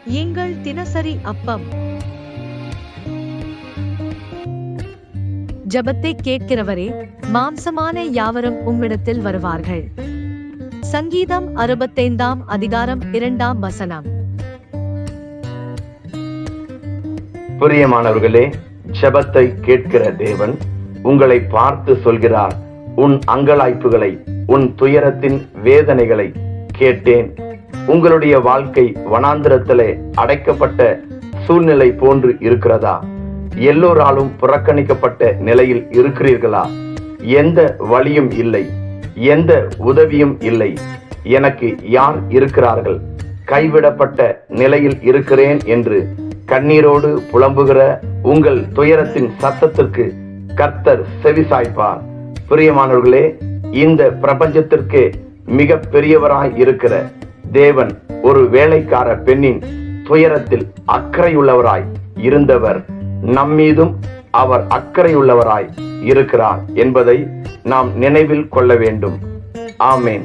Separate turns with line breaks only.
எங்கள் தினசரி அப்பம். ஜெபத்தை கேட்கிறவரே, மாம்சமான யாவரும் உம்மிடத்தில் வருவார்கள். சங்கீதம் 65 அதிகாரம் 2
பிரியமானவர்களே, ஜெபத்தை கேட்கிற தேவன் உங்களை பார்த்து சொல்கிறார், உன் அங்கலாய்ப்புகளை, உன் துயரத்தின் வேதனைகளை கேட்டேன். உங்களுடைய வாழ்க்கை வனாந்திரத்திலே அடைக்கப்பட்ட சூழ்நிலை போன்று இருக்கிறதா? எல்லோராலும் புறக்கணிக்கப்பட்ட நிலையில் இருக்கிறீர்களா? எந்த வழியும் இல்லை, எந்த உதவியும் இல்லை, எனக்கு யார் இருக்கிறார்கள், கைவிடப்பட்ட நிலையில் இருக்கிறேன் என்று கண்ணீரோடு புலம்புகிற உங்கள் துயரத்தின் சத்தத்திற்கு கர்த்தர் செவிசாய்ப்பார். பிரியமானவர்களே, இந்த பிரபஞ்சத்திற்கு மிக பெரியவராய் இருக்கிற தேவன் ஒரு வேலைக்கார பெண்ணின் துயரத்தில் அக்கறையுள்ளவராய் இருந்தவர் நம்மீதும் அவர் அக்கறையுள்ளவராய் இருக்கிறார் என்பதை நாம் நினைவில் கொள்ள வேண்டும். ஆமென்.